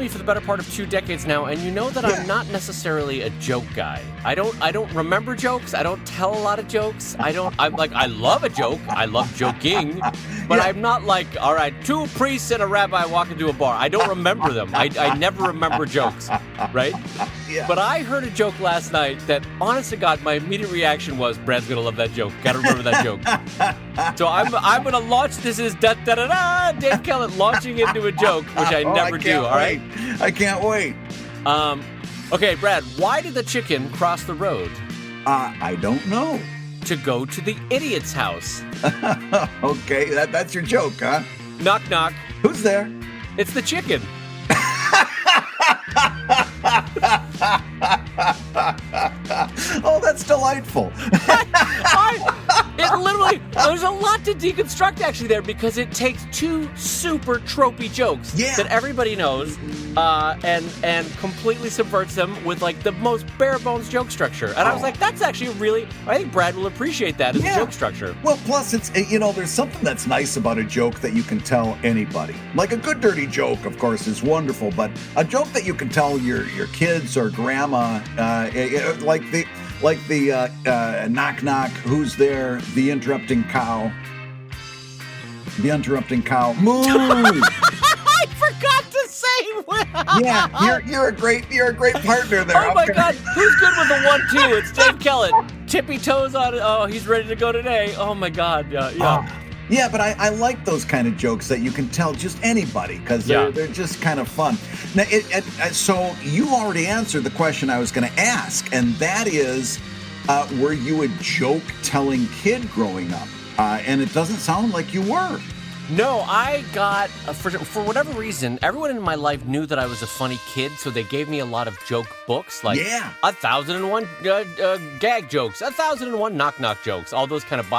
me for the better part of 2 decades now, and you know that I'm not necessarily a joke guy. I don't remember jokes. I don't tell a lot of jokes. I love a joke. I love joking, but I'm not like, all right, 2 priests and a rabbi walk into a bar. I don't remember them. I never remember jokes, right? Yeah. But I heard a joke last night that, honest to God, my immediate reaction was, Brad's gonna love that joke. Gotta remember that joke. So I'm gonna launch. This is da-da-da-da, Dave Kellett launching into a joke, which I never do, all right? I can't wait. Okay, Brad, why did the chicken cross the road? I don't know. To go to the idiot's house. Okay, that's your joke, huh? Knock, knock. Who's there? It's the chicken. Oh, that's delightful. It literally, there's a lot to deconstruct actually there, because it takes 2 super tropey jokes that everybody knows and completely subverts them with like the most bare bones joke structure. And I was like, that's actually really, I think Brad will appreciate that as a joke structure. Well, plus it's, there's something that's nice about a joke that you can tell anybody. Like a good dirty joke, of course, is wonderful, but a joke that you can tell your kids or grandma, like the knock knock, who's there, the interrupting cow, moo. I forgot to say. Yeah, you're a great partner there. Oh my God, who's good with the 1-2? It's Dave Kellett. Tippy toes on it. Oh, he's ready to go today. Oh my God, yeah. Yeah, but I like those kind of jokes that you can tell just anybody, because they're just kind of fun. Now, so you already answered the question I was going to ask, and that is, were you a joke-telling kid growing up? And it doesn't sound like you were. No, I got, for whatever reason, everyone in my life knew that I was a funny kid, so they gave me a lot of joke books, like 1,001 gag jokes, 1,001 knock-knock jokes, all those kind of,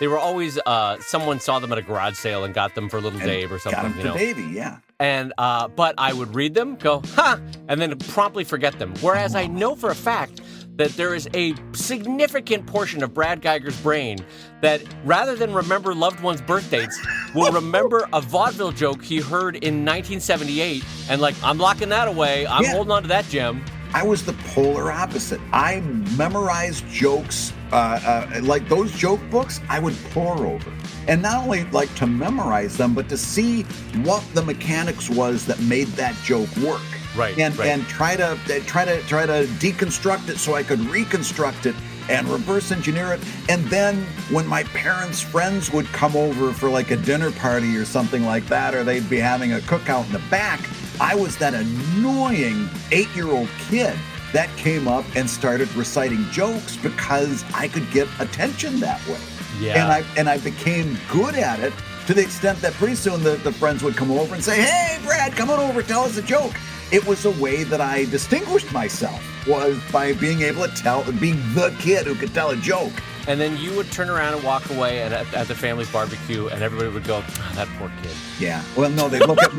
they were always, someone saw them at a garage sale and got them for little Dave or something, got them for Davey, yeah. And, but I would read them, go, ha, and then promptly forget them. Whereas I know for a fact that there is a significant portion of Brad Geiger's brain that, rather than remember loved ones' birth dates, will remember a vaudeville joke he heard in 1978, and like, I'm locking that away. I'm holding on to that gem. I was the polar opposite. I memorized jokes, like those joke books, I would pore over. And not only like to memorize them, but to see what the mechanics was that made that joke work. Right. And try to deconstruct it so I could reconstruct it and reverse engineer it. And then when my parents' friends would come over for like a dinner party or something like that, or they'd be having a cookout in the back, I was that annoying 8-year-old kid that came up and started reciting jokes because I could get attention that way. Yeah. And I became good at it to the extent that pretty soon the friends would come over and say, "Hey, Brad, come on over, tell us a joke." It was a way that I distinguished myself, was by being able to being the kid who could tell a joke. And then you would turn around and walk away and at the family's barbecue, and everybody would go, that poor kid. Yeah. Well, no, they'd look at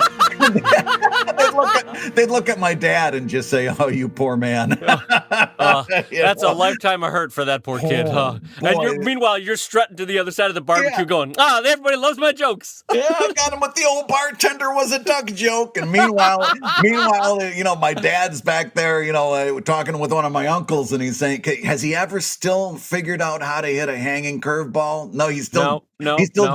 they'd look at my dad and just say, "Oh, you poor man." That's a lifetime of hurt for that poor kid, huh? And meanwhile, you're strutting to the other side of the barbecue going, everybody loves my jokes. Yeah, I got him with the old bartender was a duck joke. And meanwhile, my dad's back there, talking with one of my uncles, and he's saying, has he ever still figured out how to hit a hanging curveball? No, he still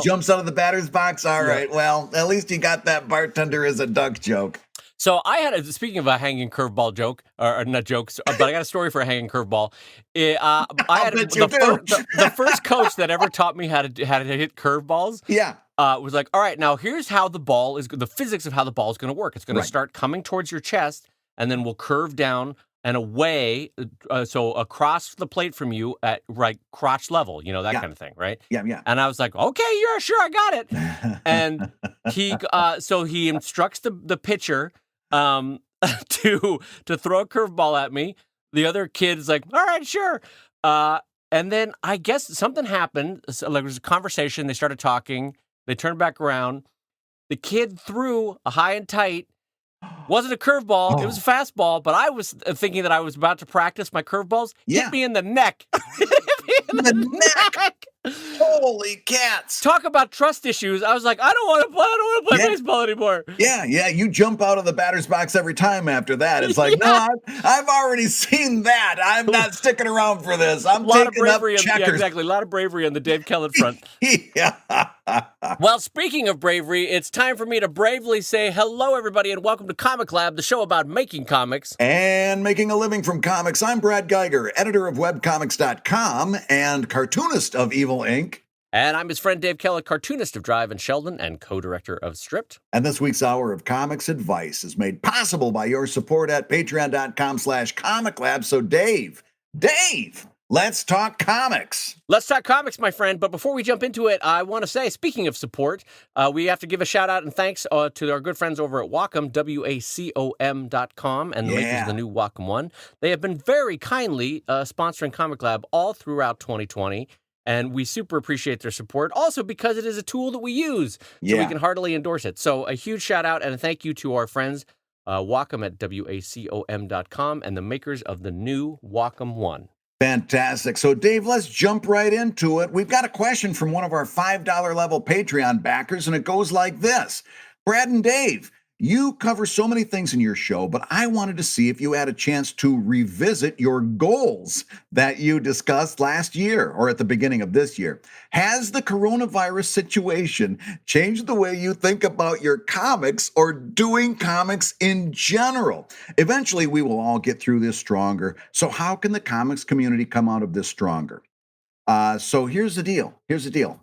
jumps out of the batter's box. All right, well, at least you got that bartender as a duck joke. So I had speaking of a hanging curveball joke, or not jokes, but I got a story for a hanging curveball. I had the first coach that ever taught me how to hit curveballs. Yeah. Was like, all right, now here's how the physics of how the ball is going to work. It's going to start coming towards your chest, and then we'll curve down and away, so across the plate from you at crotch level, that kind of thing, right? Yeah. And I was like, okay, you're sure, I got it. And he instructs the pitcher to throw a curveball at me. The other kid is like, all right, sure. And then I guess something happened. So, there was a conversation. They started talking. They turned back around. The kid threw a high and tight. Wasn't a curveball. It was a fastball, but I was thinking that I was about to practice my curveballs. Hit me in the neck. In the neck. Holy cats! Talk about trust issues. I was like, I don't want to play baseball anymore. Yeah. You jump out of the batter's box every time after that. It's like, no, I've already seen that. I'm not sticking around for this. I'm taking up checkers. Yeah, exactly. A lot of bravery on the Dave Kellett front. Yeah. Well, speaking of bravery, it's time for me to bravely say hello, everybody, and welcome to ComicLab, the show about making comics. And making a living from comics. I'm Brad Geiger, editor of Webcomics.com and cartoonist of Evil Inc. And I'm his friend Dave Kellett, cartoonist of Drive and Sheldon and co-director of Stripped. And this week's Hour of Comics Advice is made possible by your support at patreon.com/ComicLab. So Dave, let's talk comics. Let's talk comics, my friend. But before we jump into it, I want to say, speaking of support, we have to give a shout out and thanks to our good friends over at Wacom, WACOM.com, and the makers of the new Wacom One. They have been very kindly sponsoring Comic Lab all throughout 2020. And we super appreciate their support, also because it is a tool that we use, so we can heartily endorse it. So a huge shout out and a thank you to our friends, Wacom at WACOM.com, and the makers of the new Wacom One. Fantastic. So, Dave, let's jump right into it. We've got a question from one of our $5 level Patreon backers, and it goes like this. Brad and Dave, you cover so many things in your show, but I wanted to see if you had a chance to revisit your goals that you discussed last year or at the beginning of this year. Has the coronavirus situation changed the way you think about your comics or doing comics in general? Eventually, we will all get through this stronger. So how can the comics community come out of this stronger? So here's the deal.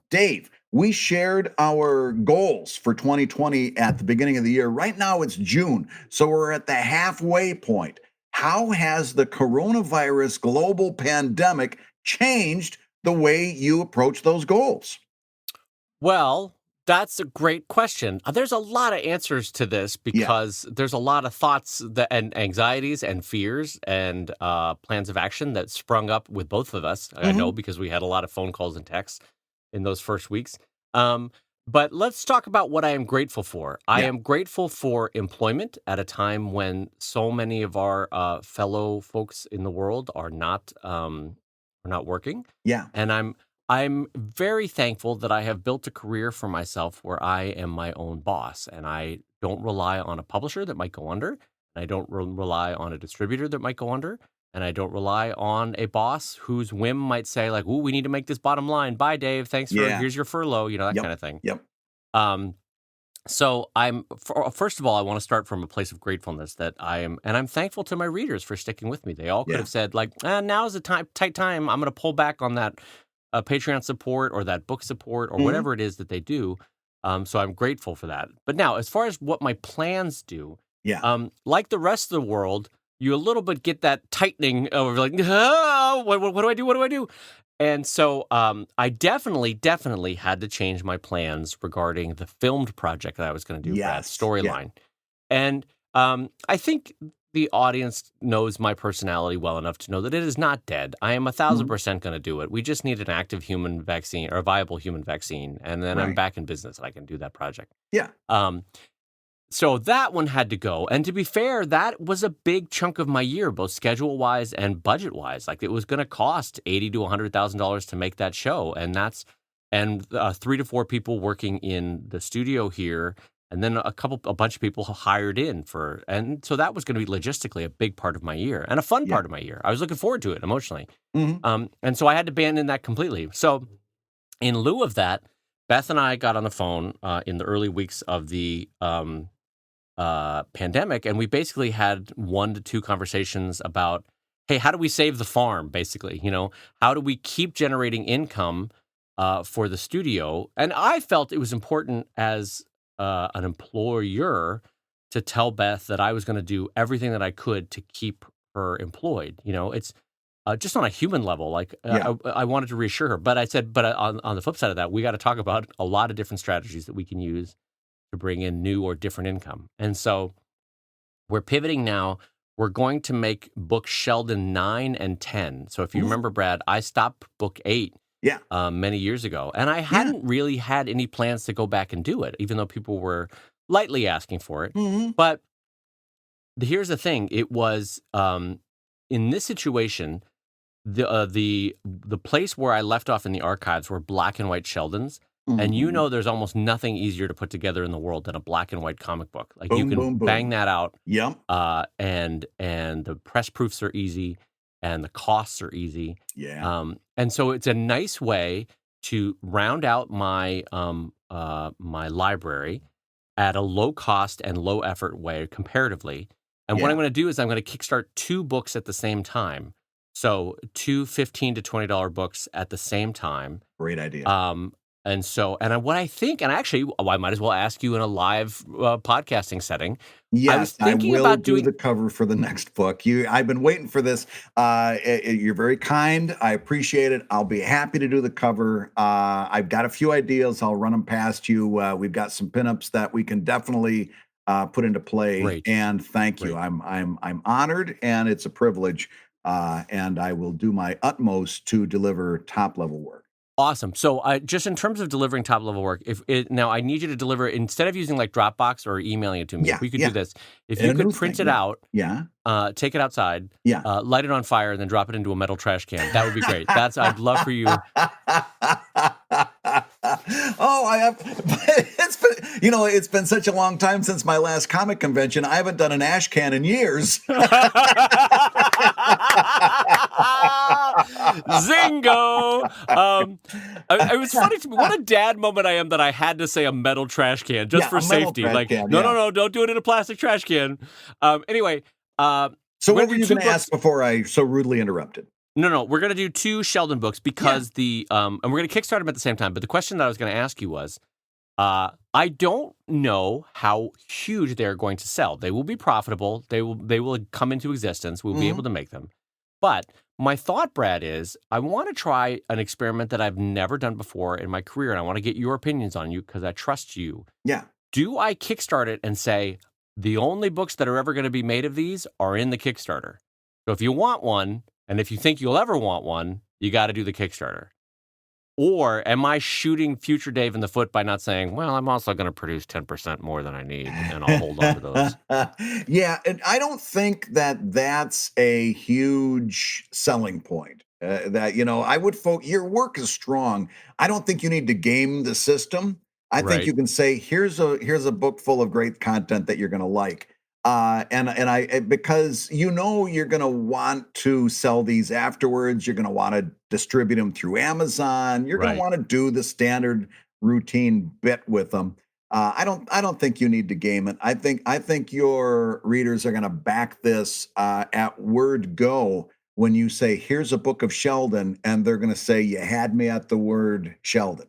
Dave, we shared our goals for 2020 at the beginning of the year. Right now it's June, so we're at the halfway point. How has the coronavirus global pandemic changed the way you approach those goals? Well, that's a great question. There's a lot of answers to this because there's a lot of thoughts and anxieties and fears and plans of action that sprung up with both of us. I know because we had a lot of phone calls and texts in those first weeks. But let's talk about what I am grateful for. I am grateful for employment at a time when so many of our fellow folks in the world are not working. Yeah. And I'm very thankful that I have built a career for myself where I am my own boss and I don't rely on a publisher that might go under. And I don't rely on a distributor that might go under. And I don't rely on a boss whose whim might say, like, "Ooh, we need to make this bottom line. Bye, Dave. Thanks for here's your furlough," that kind of thing. So first of all, I want to start from a place of gratefulness that and I'm thankful to my readers for sticking with me. They all could have said, like, now is a tight time. I'm going to pull back on that Patreon support or that book support or whatever it is that they do. So I'm grateful for that. But now, as far as what my plans do, like the rest of the world, you a little bit get that tightening of like, oh, what do I do? What do I do? And so I definitely had to change my plans regarding the filmed project that I was going to do, Brad, storyline. And I think the audience knows my personality well enough to know that it is not dead. I am 1,000% going to do it. We just need an active human vaccine or a viable human vaccine. And then I'm back in business and I can do that project. Yeah. So that one had to go. And to be fair, that was a big chunk of my year, both schedule-wise and budget-wise. Like, it was going to cost $80,000 to $100,000 to make that show. And 3 to 4 people working in the studio here, and then a bunch of people hired in and so that was going to be logistically a big part of my year and a fun part of my year. I was looking forward to it emotionally. And so I had to abandon that completely. So in lieu of that, Beth and I got on the phone in the early weeks of the pandemic, and we basically had 1 to 2 conversations about, hey, how do we save the farm, basically? How do we keep generating income for the studio? And I felt it was important as an employer to tell Beth that I was going to do everything that I could to keep her employed. It's just on a human level. Like, I wanted to reassure her, but I said, but on the flip side of that, we got to talk about a lot of different strategies that we can use to bring in new or different income. And so we're pivoting now. We're going to make book Sheldon 9 and 10. So if you remember, Brad, I stopped book 8 many years ago. And I hadn't really had any plans to go back and do it, even though people were lightly asking for it. But here's the thing. It was, in this situation, the place where I left off in the archives were black and white Sheldons. And Mhm. there's almost nothing easier to put together in the world than a black and white comic book. Like you Boom, can boom, bang boom. that out, Yep. and the press proofs are easy, and the costs are easy. Yeah. And so it's a nice way to round out my my library at a low cost and low effort way comparatively. And what I'm Yeah. going to do is I'm going to kickstart 2 books at the same time. So 2 $15 to $20 books at the same time. Great idea. What I think, and actually, I might as well ask you in a live podcasting setting. I was Yes, I thinking will about do doing. the cover for the next book. I've been waiting for this. You're very kind. I appreciate it. I'll be happy to do the cover. I've got a few ideas. I'll run them past you. We've got some pinups that we can definitely put into play. Great, And thank you. great. I'm honored, and it's a privilege. And I will do my utmost to deliver top level work. Awesome. So, just in terms of delivering top level work, now I need you to deliver instead of using like Dropbox or emailing it to me. Yeah, If we could do yeah. this, if And you a could new print thing. it Yeah, out, yeah, take it outside, yeah. light it on fire, and then drop it into a metal trash can. That would be great. I'd love for you. Oh, I have. It's been such a long time since my last comic convention. I haven't done an ash can in years. Zingo! It was funny to me. What a dad moment I am that I had to say a metal trash can just Yeah, for a metal safety. trash Like, can, no, yeah. no, no, don't do it in a plastic trash can. Anyway, So we're what gonna were do you 2 going to books. ask before I so rudely interrupted? No, we're gonna do 2 Sheldon books because and we're gonna kickstart them at the same time. But the question that I was gonna ask you was, I don't know how huge they're going to sell. They will be profitable. They will come into existence. We'll be able to make them. But my thought, Brad, is I want to try an experiment that I've never done before in my career, and I want to get your opinions on you because I trust you. Yeah. Do I kickstart it and say the only books that are ever going to be made of these are in the Kickstarter? So if you want one, and if you think you'll ever want one, you got to do the Kickstarter. Or am I shooting future Dave in the foot by not saying, well, I'm also going to produce 10% more than I need, and I'll hold on to those? Yeah, and I don't think that that's a huge selling point. I would your work is strong. I don't think you need to game the system. I think Right, you can say, here's a book full of great content that you're going to like. Because you're going to want to sell these afterwards. You're going to want to distribute them through Amazon. You're going to right. want to do the standard routine bit with them. I don't think you need to game it. I think your readers are going to back this at word go when you say, here's a book of Sheldon, and they're going to say, you had me at the word Sheldon.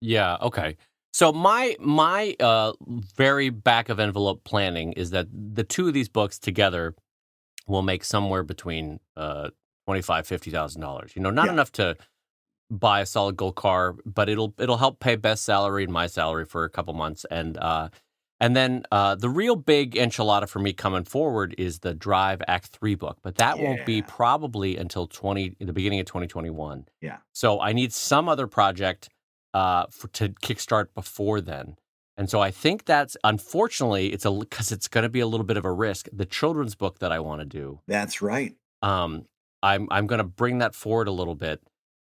Yeah, okay. So my very back of envelope planning is that the 2 of these books together will make somewhere between $25,000-$50,000. Not Yeah. enough to buy a solid gold car, but it'll help pay Beth's salary and my salary for a couple months, and then the real big enchilada for me coming forward is the Drive Act 3 book, but that won't be Yeah. probably until the beginning of 2021. Yeah. So I need some other project to kickstart before then. And so I think that's unfortunately because it's going to be a little bit of a risk. The children's book that I want to do, That's right. um, I'm going to bring that forward a little bit.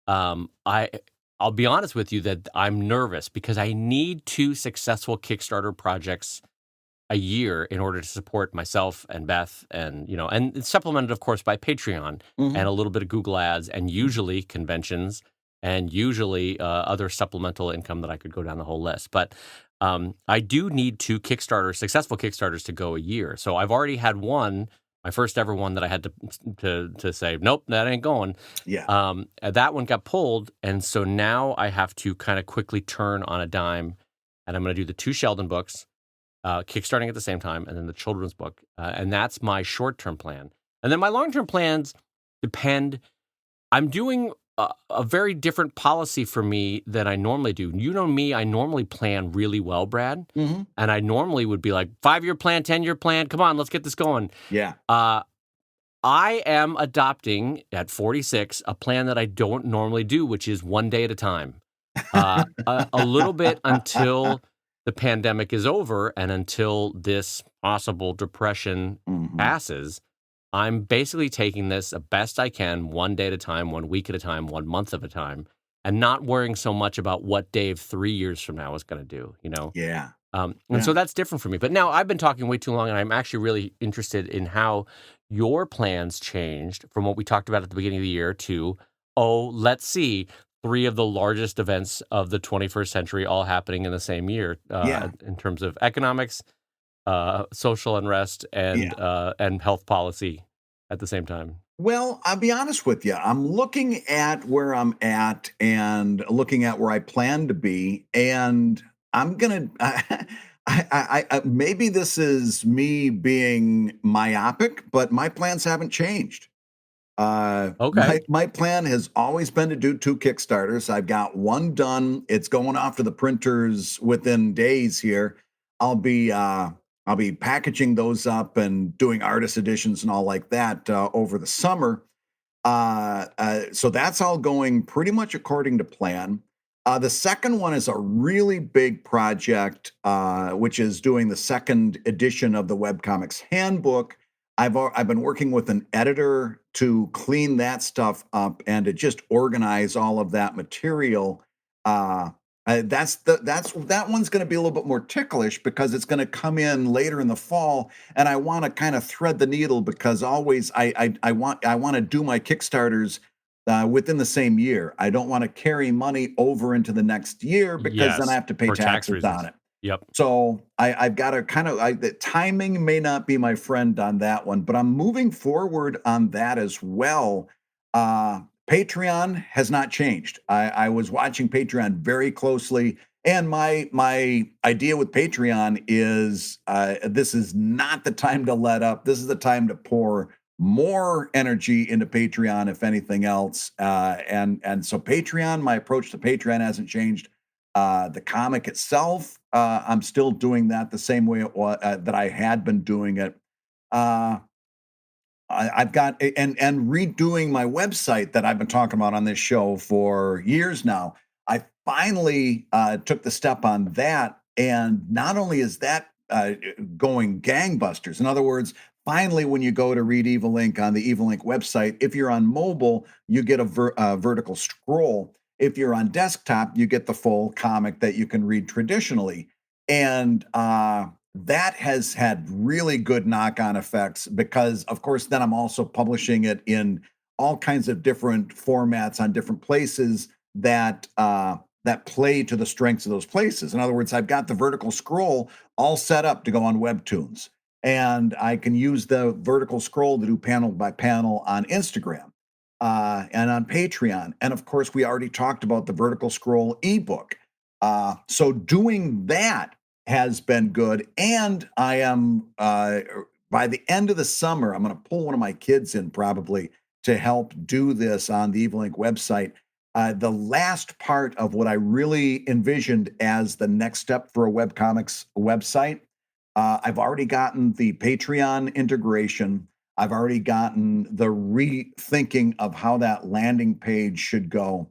I'll be honest with you that I'm nervous because I need 2 successful Kickstarter projects a year in order to support myself and Beth, and and it's supplemented, of course, by Patreon and Mhm. a little bit of Google Ads and usually conventions and usually other supplemental income that I could go down the whole list. But I do need 2 successful Kickstarters to go a year. So I've already had one, my first ever one that I had to say, nope, that ain't going. Yeah. That one got pulled, and so now I have to kind of quickly turn on a dime, and I'm going to do the 2 Sheldon books, kickstarting at the same time, and then the children's book, and that's my short-term plan. And then my long-term plans depend. I'm doing a very different policy for me than I normally do. You know me, I normally plan really well, Brad, Mhm. and I normally would be like 5-year plan, 10-year plan. Come on, let's get this going. Yeah. I am adopting at 46 a plan that I don't normally do, which is one day at a time. A little bit until the pandemic is over and until this possible depression Mhm. passes. I'm basically taking this the best I can, one day at a time, 1 week at a time, 1 month at a time, and not worrying so much about what Dave 3 years from now is gonna do, you know? Yeah. And Yeah. so that's different for me. But now I've been talking way too long, and I'm actually really interested in how your plans changed from what we talked about at the beginning of the year to, oh, let's see, 3 of the largest events of the 21st century all happening in the same year, Yeah. in terms of economics, social unrest, Yeah. and health policy at the same time. Well, I'll be honest with you. I'm looking at where I'm at and looking at where I plan to be, and I'm gonna. Maybe this is me being myopic, but my plans haven't changed. Okay. My plan has always been to do 2 Kickstarters. I've got 1 done. It's going off to the printers within days here. I'll be uh I'll be packaging those up and doing artist editions and all like that over the summer. So that's all going pretty much according to plan. The second one is a really big project, which is doing the second edition of the Webcomics Handbook. I've been working with an editor to clean that stuff up and to just organize all of that material. Uh, that one's going to be a little bit more ticklish because it's going to come in later in the fall, and I want to kind of thread the needle because always I want to do my Kickstarters within the same year. I don't want to carry money over into the next year because then I Yes, have to pay for tax taxes on reasons. it. Yep. So I've got to the timing may not be my friend on that one, but I'm moving forward on that as well. Patreon has not changed. I was watching Patreon very closely, and my idea with Patreon is this is not the time to let up. This is the time to pour more energy into Patreon, if anything else. And so Patreon, my approach to Patreon hasn't changed. The comic itself, I'm still doing that the same way that I had been doing it. Uh, I've got and redoing my website that I've been talking about on this show for years now. I finally took the step on that, and not only is that going gangbusters. In other words, finally, when you go to read Evil Ink on the Evil Ink website, if you're on mobile, you get a vertical scroll. If you're on desktop, you get the full comic that you can read traditionally, and that has had really good knock-on effects because, of course, then I'm also publishing it in all kinds of different formats on different places that play to the strengths of those places. In other words, I've got the vertical scroll all set up to go on Webtoons, and I can use the vertical scroll to do panel by panel on Instagram and on Patreon. And of course, we already talked about the vertical scroll ebook. So doing that has been good. And I am, by the end of the summer, I'm going to pull one of my kids in probably to help do this on the Evil Ink website. The last part of what I really envisioned as the next step for a webcomics website, I've already gotten the Patreon integration. I've already gotten the rethinking of how that landing page should go.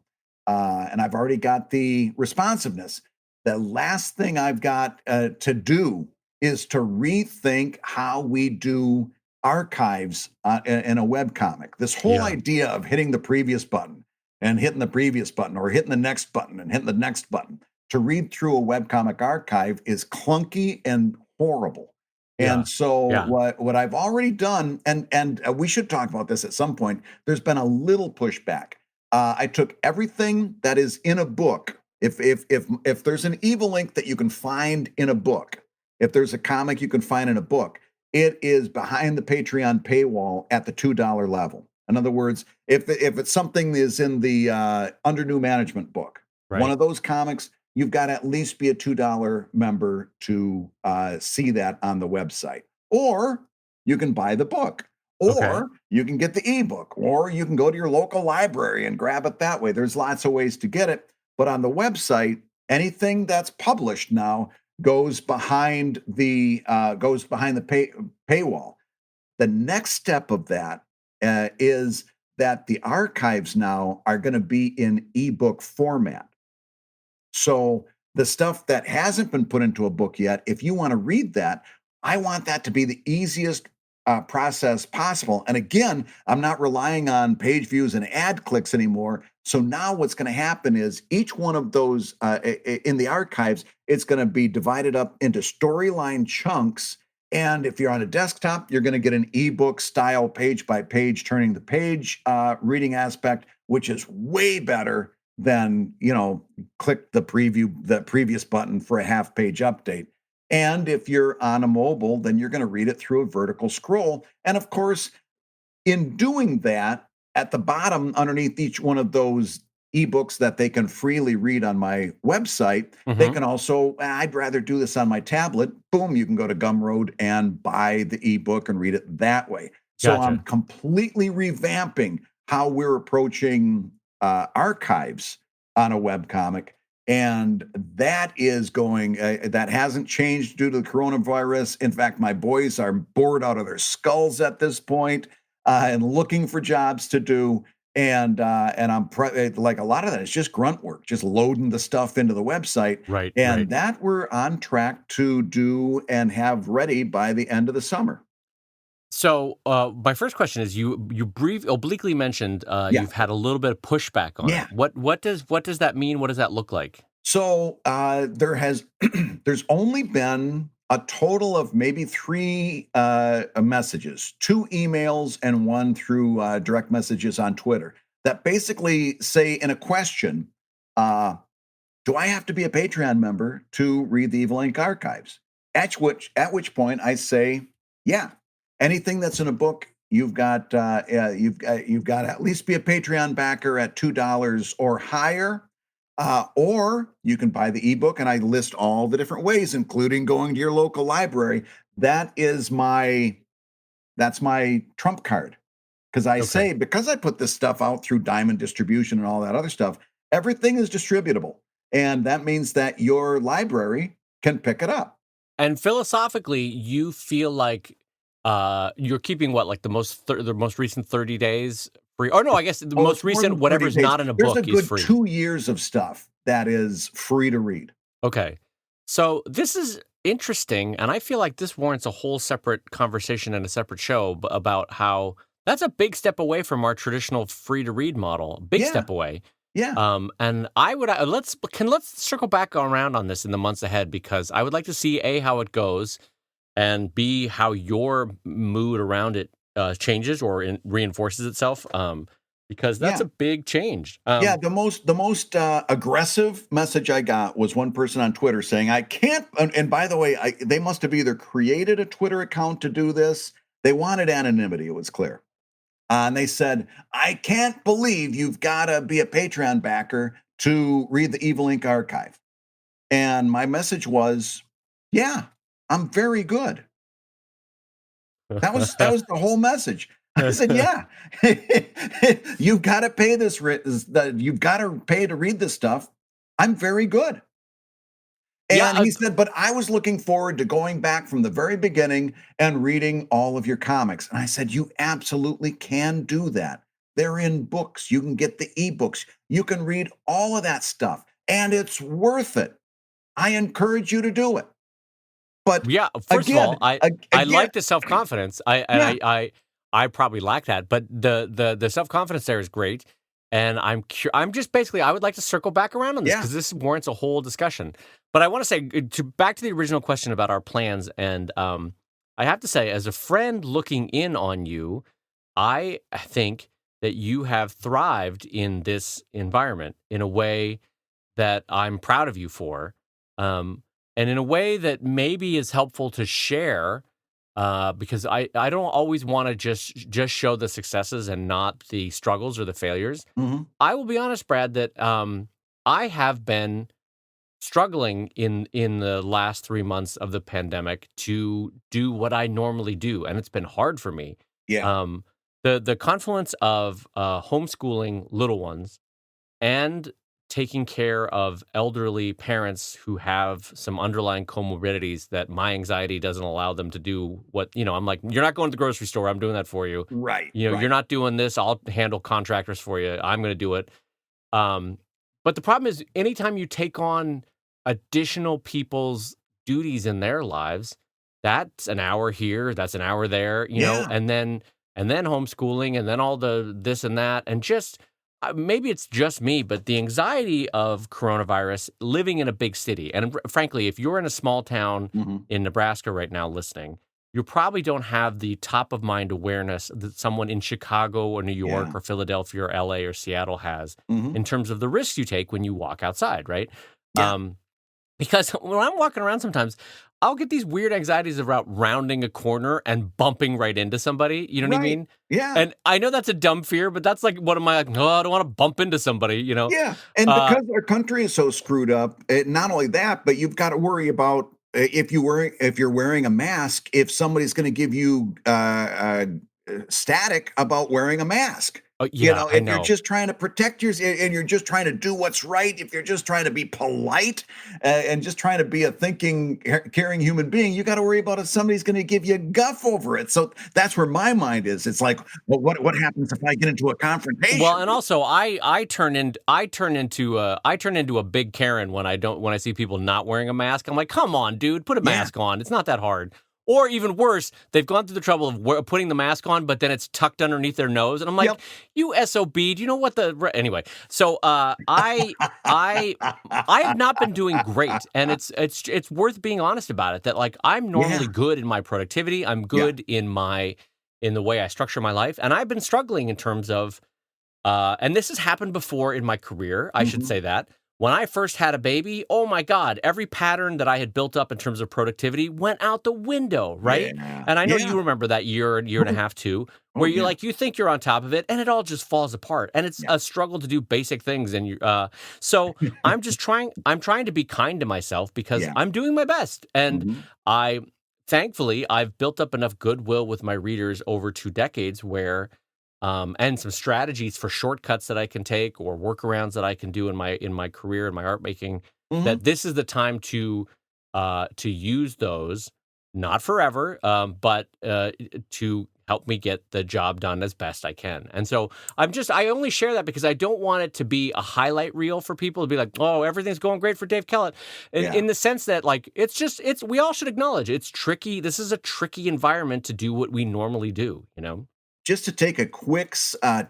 And I've already got the responsiveness. The last thing I've got to do is to rethink how we do archives in a webcomic. This whole Yeah. idea of hitting the previous button and hitting the previous button or hitting the next button and hitting the next button to read through a webcomic archive is clunky and horrible. Yeah. And so Yeah. what I've already done, and we should talk about this at some point, there's been a little pushback. I took everything that is in a book. If there's an Evil Ink that you can find in a book, if there's a comic you can find in a book, it is behind the Patreon paywall at the $2 level. In other words, if it's something that is in the under new management book, one Right. of those comics, you've got to at least be a $2 member to see that on the website. Or you can buy the book, Okay. or you can get the ebook, or you can go to your local library and grab it that way. There's lots of ways to get it. But on the website, anything that's published now goes behind the paywall. The next step of that is that the archives now are going to be in ebook format. So the stuff that hasn't been put into a book yet, if you want to read that, I want that to be the easiest process possible. And again, I'm not relying on page views and ad clicks anymore. So now what's going to happen is each one of those in the archives, it's going to be divided up into storyline chunks. And if you're on a desktop, you're going to get an ebook style page by page, turning the page reading aspect, which is way better than, click the previous button for a half page update. And if you're on a mobile, then you're going to read it through a vertical scroll. And of course, in doing that, at the bottom, underneath each one of those ebooks that they can freely read on my website, they can also, I'd rather do this on my tablet. Boom, you can go to Gumroad and buy the ebook and read it that way. So I'm completely revamping how we're approaching archives on a webcomic. And that is going, that hasn't changed due to the coronavirus. In fact, my boys are bored out of their skulls at this point and looking for jobs to do. And I'm like a lot of that is just grunt work, just loading the stuff into the website. Right. That we're on track to do and have ready by the end of the summer. So my first question is you obliquely mentioned you've had a little bit of pushback on it. What does that mean? What does that look like? So there's only been a total of maybe 3 messages, 2 emails and 1 through direct messages on Twitter that basically say in a question, do I have to be a Patreon member to read the Evil Ink archives? At which point I say, yeah. Anything that's in a book, you've got to at least be a Patreon backer at $2 or higher, or you can buy the ebook. And I list all the different ways, including going to your local library. That's my trump card, because I say, because I put this stuff out through Diamond Distribution and all that other stuff, everything is distributable, and that means that your library can pick it up. And philosophically, you feel like you're keeping like the most recent 30 days free? Or no, I guess the most recent whatever's not in a book is free. There's a good 2 years of stuff that is free to read. Okay. So this is interesting, and I feel like this warrants a whole separate conversation and a separate show about how that's a big step away from our traditional free to read model. Big step away. Yeah. And I would let's circle back around on this in the months ahead, because I would like to see A, how it goes, and B, how your mood around it changes or reinforces itself, because that's a big change. The most aggressive message I got was one person on Twitter saying, I can't, and by the way, they must have either created a Twitter account to do this. They wanted anonymity, it was clear. And they said, I can't believe you've got to be a Patreon backer to read the Evil Ink archive. And my message was, yeah, I'm very good. That was the whole message. I said, yeah, you've got to pay you've got to pay to read this stuff. I'm very good. And he said, but I was looking forward to going back from the very beginning and reading all of your comics. And I said, you absolutely can do that. They're in books. You can get the ebooks. You can read all of that stuff, and it's worth it. I encourage you to do it. But yeah, first of all, I like the self-confidence. I probably lack that, but the self-confidence there is great. And I'm just basically, I would like to circle back around on this, because this warrants a whole discussion. But I want to say, back to the original question about our plans, and I have to say, as a friend looking in on you, I think that you have thrived in this environment in a way that I'm proud of you for. And in a way that maybe is helpful to share, because I don't always want to just show the successes and not the struggles or the failures. Mm-hmm. I will be honest, Brad, that I have been struggling in the last 3 months of the pandemic to do what I normally do, and it's been hard for me. Yeah. The confluence of homeschooling little ones and taking care of elderly parents who have some underlying comorbidities that my anxiety doesn't allow them to do what, I'm like, you're not going to the grocery store. I'm doing that for you. Right. You're not doing this. I'll handle contractors for you. I'm going to do it. But the problem is, anytime you take on additional people's duties in their lives, that's an hour here, that's an hour there, Yeah. and then homeschooling, and then all the this and that, and just maybe it's just me, but the anxiety of coronavirus, living in a big city, and frankly, if you're in a small town Hmm. in Nebraska right now listening, you probably don't have the top of mind awareness that someone in Chicago or New York Yeah. or Philadelphia or LA or Seattle has Hmm. in terms of the risks you take when you walk outside, right? Yeah. Um, because when I'm walking around sometimes, I'll get these weird anxieties about rounding a corner and bumping right into somebody. You know what I Right. mean? Yeah. And I know that's a dumb fear, but that's like one of my like, oh, I don't want to bump into somebody. Yeah. And Uh, because our country is so screwed up, not only that, but you've got to worry about if you're wearing a mask, if somebody's going to give you static about wearing a mask. oh yeah, I If you're know. just trying to protect yourself and you're just trying to do what's right, if you're just trying to be polite and just trying to be a thinking, caring human being, you got to worry about if somebody's going to give you guff over it. So that's where my mind is. It's like, well, what happens if I get into a Well, confrontation? and also I turn into a big Karen when I see people not wearing a mask. I'm like, come on, dude, put a Yeah. mask on. It's not that hard. Or even worse, they've gone through the trouble of putting the mask on, but then it's tucked underneath their nose, and I'm like, Yep. you SOB, do you know what anyway? So I have not been doing great, and it's worth being honest about it. That like I'm Yeah. normally good in my productivity. I'm Yeah. good in the way I structure my life, and I've been struggling in terms of and this has happened before in my career, I should Mhm. say that. When I first had a baby, oh my God, every pattern that I had built up in terms of productivity went out the window, right? Yeah. And I know Yeah. you remember that year and a Oh, half too, where oh, you yeah. like you think you're on top of it, and it all just falls apart, and it's Yeah. a struggle to do basic things. And so I'm just trying. I'm trying to be kind to myself because Yeah. I'm doing my best, and Mhm. I thankfully I've built up enough goodwill with my readers over 2 decades where and some strategies for shortcuts that I can take or workarounds that I can do in my career and my art making. Mhm. That this is the time to use those, not forever, but to help me get the job done as best I can. And so I only share that because I don't want it to be a highlight reel for people to be like, oh, everything's going great for Dave Kellett, Yeah. in the sense that like it's we all should acknowledge it's tricky. This is a tricky environment to do what we normally do. Just to take a quick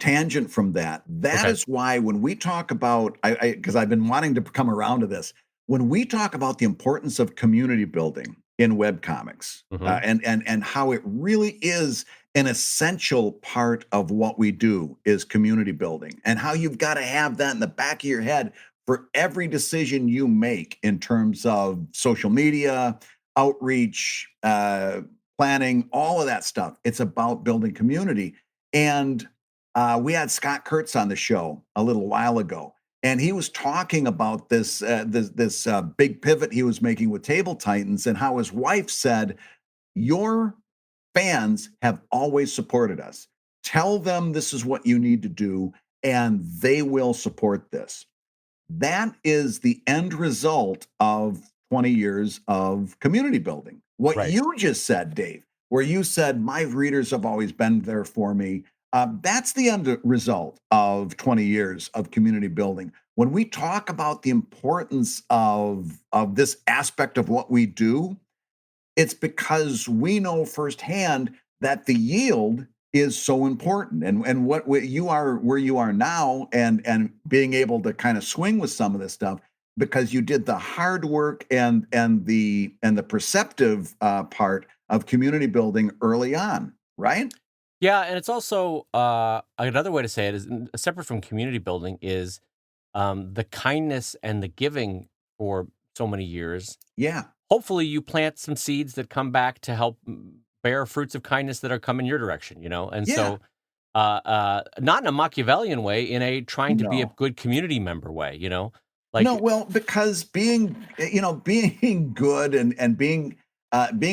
tangent from that, that Okay. is why when we talk about, because I've been wanting to come around to this, when we talk about the importance of community building in webcomics, Hmm. and how it really is an essential part of what we do is community building, and how you've got to have that in the back of your head for every decision you make in terms of social media, outreach, planning, all of that stuff. It's about building community. And we had Scott Kurtz on the show a little while ago, and he was talking about this big pivot he was making with Table Titans, and how his wife said, "Your fans have always supported us. Tell them this is what you need to do, and they will support this." That is the end result of 20 years of community building. What Right. you just said, Dave, where you said, my readers have always been there for me, that's the end result of 20 years of community building. When we talk about the importance of this aspect of what we do, it's because we know firsthand that the yield is so important, and what you are where you are now, and being able to kind of swing with some of this stuff because you did the hard work and the perceptive part of community building early on, right? Yeah, and it's also another way to say it is separate from community building is the kindness and the giving for so many years. Yeah. Hopefully, you plant some seeds that come back to help bear fruits of kindness that are coming your direction. And Yeah. so, not in a Machiavellian way, in a trying to be a No. good community member way. No, Like, well, because being good and being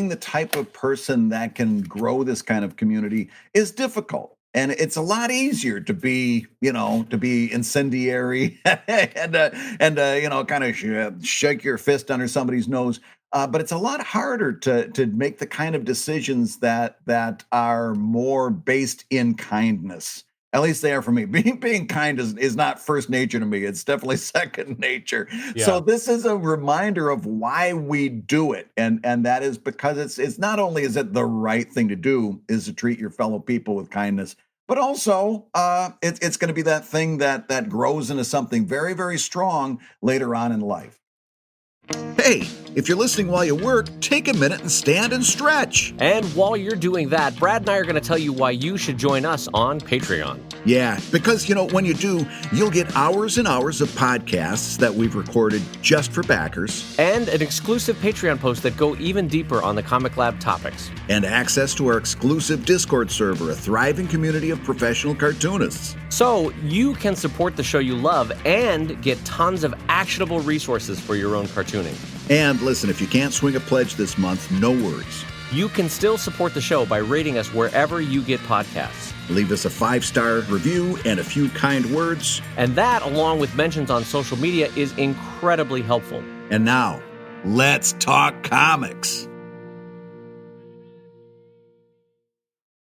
the type of person that can grow this kind of community is difficult. And it's a lot easier to be incendiary and kind of shake your fist under somebody's nose. But it's a lot harder to make the kind of decisions that are more based in kindness At least they are for me. Being kind is not first nature to me. It's definitely second nature. So Yeah. this is a reminder of why we do it. And that is because it's not only is it the right thing to do is to treat your fellow people with kindness, but also it's going to be that thing that grows into something very, very strong later on in life. Hey, if you're listening while you work, take a minute and stand and stretch. And while you're doing that, Brad and I are going to tell you why you should join us on Patreon. Yeah, because, when you do, you'll get hours and hours of podcasts that we've recorded just for backers. And an exclusive Patreon post that go even deeper on the ComicLab topics. And access to our exclusive Discord server, a thriving community of professional cartoonists. So you can support the show you love and get tons of actionable resources for your own cartooning. And listen, if you can't swing a pledge this month, no worries. You can still support the show by rating us wherever you get podcasts. Leave us a 5-star review and a few kind words. And that, along with mentions on social media, is incredibly helpful. And now, let's talk comics.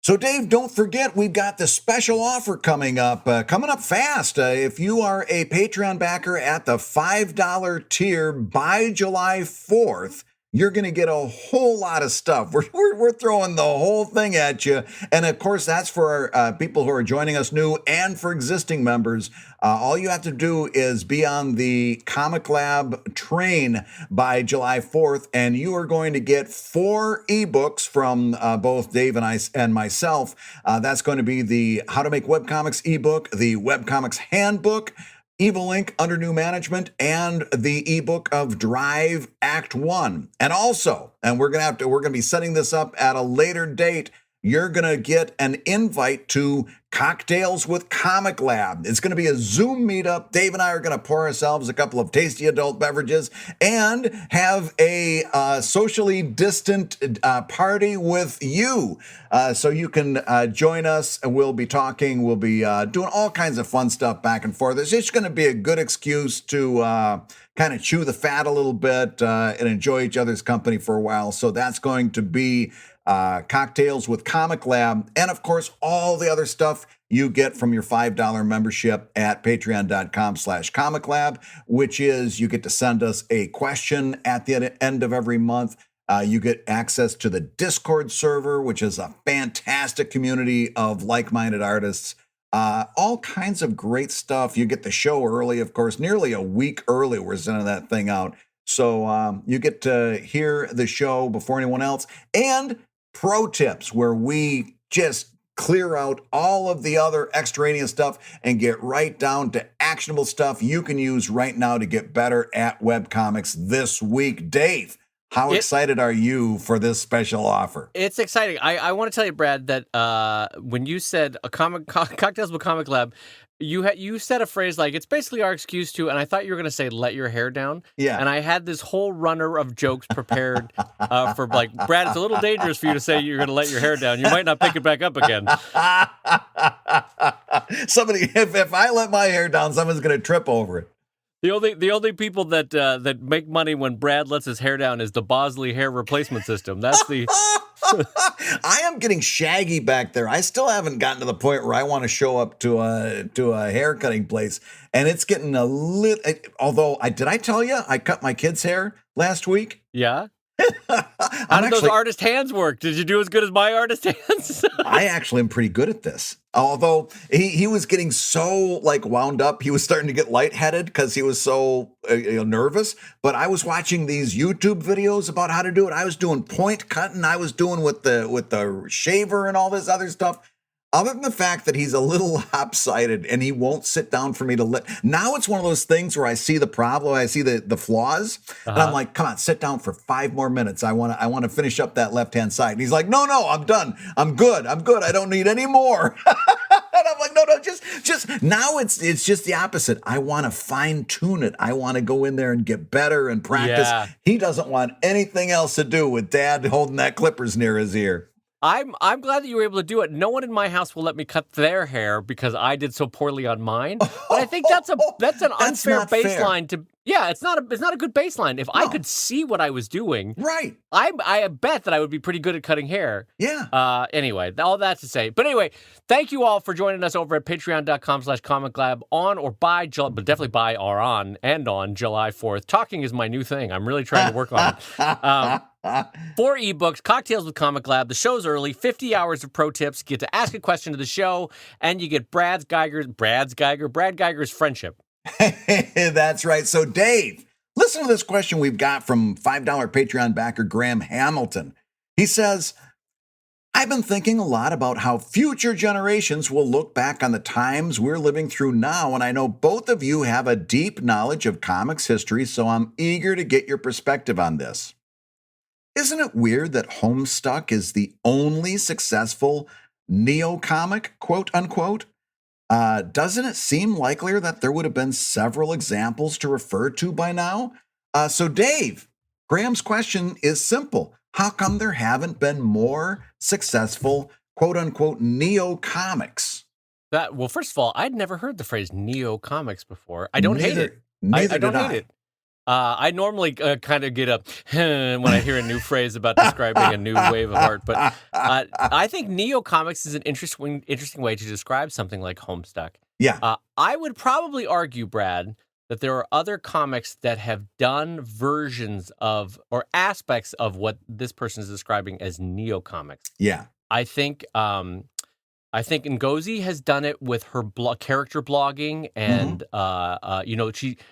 So, Dave, don't forget, we've got the special offer coming up fast. If you are a Patreon backer at the $5 tier by July 4th, you're going to get a whole lot of stuff. We're throwing the whole thing at you. And of course, that's for people who are joining us new and for existing members. All you have to do is be on the ComicLab train by July 4th, and you are going to get 4 ebooks from both Dave and I and myself. That's going to be the How to Make Webcomics ebook, the Webcomics Handbook, Evil Inc. Under New Management, and the ebook of Drive Act 1. And also, and we're gonna be setting this up at a later date, you're gonna get an invite to Cocktails with ComicLab. It's gonna be a Zoom meetup. Dave and I are gonna pour ourselves a couple of tasty adult beverages and have a socially distant party with you. So you can join us, and we'll be talking. We'll be doing all kinds of fun stuff back and forth. It's just going to be a good excuse to kind of chew the fat a little bit and enjoy each other's company for a while. So that's going to be Cocktails with ComicLab. And of course, all the other stuff you get from your $5 membership at patreon.com/ComicLab, which is you get to send us a question at the end of every month. You get access to the Discord server, which is a fantastic community of like-minded artists. All kinds of great stuff. You get the show early, of course, nearly a week early. We're sending that thing out. So you get to hear the show before anyone else. And ProTips, where we just clear out all of the other extraneous stuff and get right down to actionable stuff you can use right now to get better at webcomics this week. Dave, how excited are you for this special offer? It's exciting. I want to tell you, Brad, that when you said Cocktails with ComicLab, you said a phrase like, it's basically our excuse to, and I thought you were going to say, let your hair down. Yeah. And I had this whole runner of jokes prepared for like, Brad, it's a little dangerous for you to say you're going to let your hair down. You might not pick it back up again. Somebody, if I let my hair down, someone's going to trip over it. The only people that make money when Brad lets his hair down is the Bosley hair replacement system. That's the. I am getting shaggy back there. I still haven't gotten to the point where I want to show up to a hair cutting place, and it's getting a little. Although did I tell you I cut my kid's hair last week? Yeah. How did those artist hands work? Did you do as good as my artist hands? I actually am pretty good at this. Although he was getting so wound up, he was starting to get lightheaded because he was so nervous. But I was watching these YouTube videos about how to do it. I was doing point cutting. I was doing with the shaver and all this other stuff. Other than the fact that he's a little lopsided and he won't sit down for me to let. Now it's one of those things where I see the problem, I see the flaws, and I'm like, come on, sit down for 5 more minutes. I want to finish up that left-hand side. And he's like, no, I'm done. I'm good. I don't need any more. And I'm like, no, just now it's just the opposite. I want to fine tune it. I want to go in there and get better and practice. Yeah. He doesn't want anything else to do with Dad holding that clippers near his ear. I'm glad that you were able to do it. No one in my house will let me cut their hair because I did so poorly on mine. But I think that's an unfair baseline Yeah, it's not a good baseline. If I No. could see what I was doing, Right. I bet that I would be pretty good at cutting hair. Yeah. Anyway, all that to say. But anyway, thank you all for joining us over at patreon.com/ComicLab on or by, but definitely by or on and on July 4th. Talking is my new thing. I'm really trying to work on it. 4 ebooks, Cocktails with Comic Lab. The show's early, 50 hours of pro tips. You get to ask a question to the show, and you get Brad Geiger's friendship. That's right. So, Dave, listen to this question we've got from $5 Patreon backer Graham Hamilton. He says, I've been thinking a lot about how future generations will look back on the times we're living through now, and I know both of you have a deep knowledge of comics history, so I'm eager to get your perspective on this. Isn't it weird that Homestuck is the only successful neo-comic, quote unquote? Doesn't it seem likelier that there would have been several examples to refer to by now? So, Dave, Graham's question is simple. How come there haven't been more successful, quote unquote, neo-comics? Well, first of all, I'd never heard the phrase neo-comics before. I don't hate it. Neither I don't hate it. I normally kind of get up when I hear a new phrase about describing a new wave of art, but I think neo-comics is an interesting way to describe something like Homestuck. Yeah. I would probably argue, Brad, that there are other comics that have done versions of or aspects of what this person is describing as neo-comics. Yeah. I think Ngozi has done it with her character blogging, and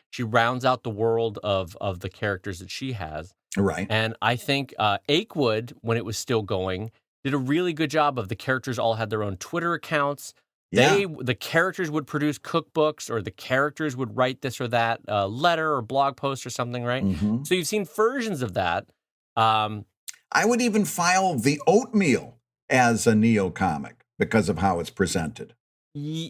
she rounds out the world of the characters that she has. Right. And I think Akewood, when it was still going, did a really good job of the characters all had their own Twitter accounts. Yeah. The characters would produce cookbooks, or the characters would write this or that letter or blog post or something, right? Mm-hmm. So you've seen versions of that. I would even file The Oatmeal as a neo-comic because of how it's presented. Yeah.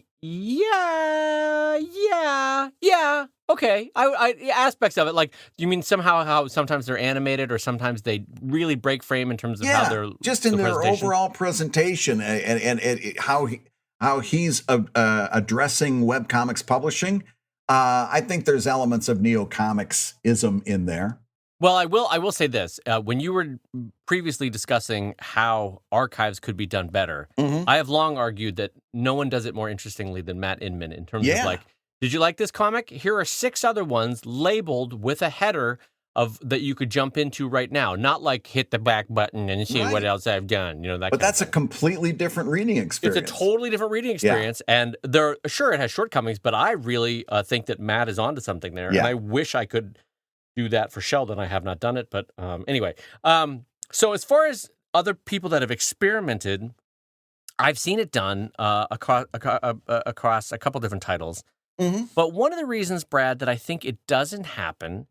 Okay. Aspects of it, like, you mean somehow how sometimes they're animated or sometimes they really break frame in terms of how they're just in their overall presentation and how he's addressing webcomics publishing. I think there's elements of neo-comics-ism in there. Well, I will say this. When you were previously discussing how archives could be done better, I have long argued that no one does it more interestingly than Matt Inman in terms of, like, did you like this comic? Here are 6 other ones labeled with a header that you could jump into right now. Not like hit the back button and see what else I've done. But that's a completely different reading experience. It's a totally different reading experience. Yeah. And it has shortcomings, but I really think that Matt is onto something there. Yeah. And I wish I could do that for Sheldon. I have not done it, but anyway. So as far as other people that have experimented, I've seen it done across a couple different titles. Mm-hmm. But one of the reasons, Brad, that I think it doesn't happen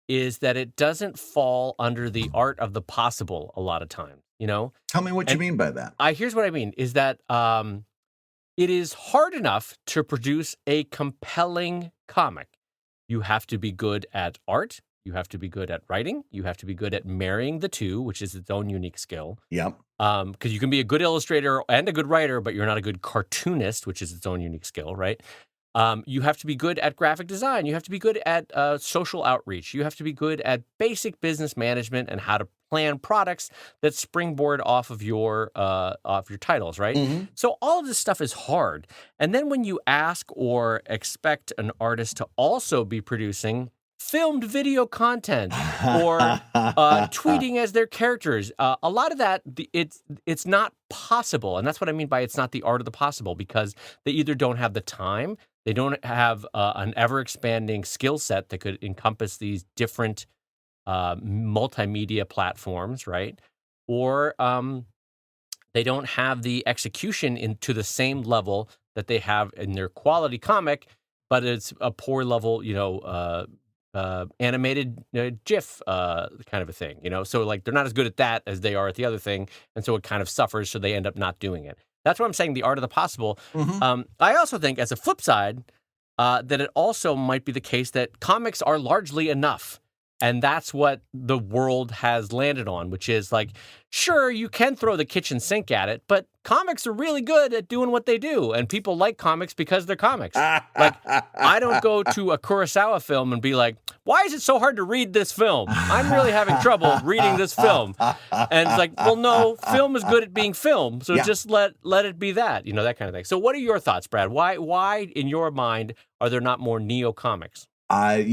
is that it doesn't fall under the art of the possible a lot of times, you know? Tell me what you mean by that. Here's what I mean, is that it is hard enough to produce a compelling comic. You have to be good at art. You have to be good at writing. You have to be good at marrying the two, which is its own unique skill. Yep. Because you can be a good illustrator and a good writer, but you're not a good cartoonist, which is its own unique skill, right? You have to be good at graphic design. You have to be good at social outreach. You have to be good at basic business management and how to plan products that springboard off of your titles, right? Mm-hmm. So all of this stuff is hard. And then when you ask or expect an artist to also be producing filmed video content or tweeting as their characters, a lot of that, it's not possible. And that's what I mean by it's not the art of the possible, because they either don't have the time, they don't have an ever-expanding skill set that could encompass these different multimedia platforms, right? Or they don't have the execution to the same level that they have in their quality comic, but it's a poor level, animated GIF kind of a thing, So like they're not as good at that as they are at the other thing, and so it kind of suffers, so they end up not doing it. That's what I'm saying, the art of the possible. Mm-hmm. I also think, as a flip side, that it also might be the case that comics are largely enough. And that's what the world has landed on, which is like, sure, you can throw the kitchen sink at it, but comics are really good at doing what they do. And people like comics because they're comics. Like, I don't go to a Kurosawa film and be like, why is it so hard to read this film? I'm really having trouble reading this film. And it's like, well, no, film is good at being film. So just let it be that, that kind of thing. So what are your thoughts, Brad? Why in your mind are there not more neo-comics? I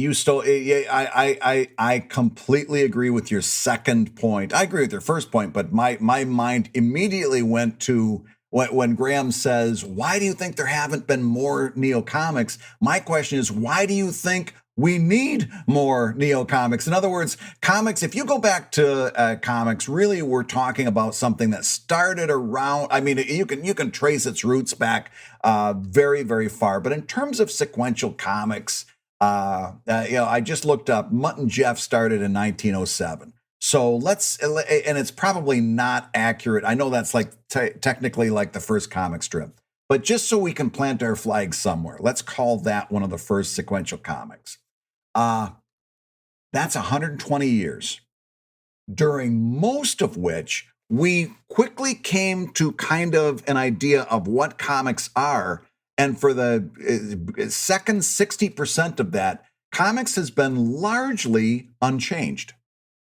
completely agree with your second point. I agree with your first point, but my mind immediately went to when Graham says, why do you think there haven't been more neo-comics? My question is, why do you think we need more neo-comics? In other words, comics, if you go back to comics, really we're talking about something that started around, I mean, you can trace its roots back very, very far. But in terms of sequential comics, I just looked up, Mutt and Jeff started in 1907. So and it's probably not accurate. I know that's like technically like the first comic strip, but just so we can plant our flag somewhere, let's call that one of the first sequential comics. That's 120 years, during most of which we quickly came to kind of an idea of what comics are. And for the second 60% of that, comics has been largely unchanged.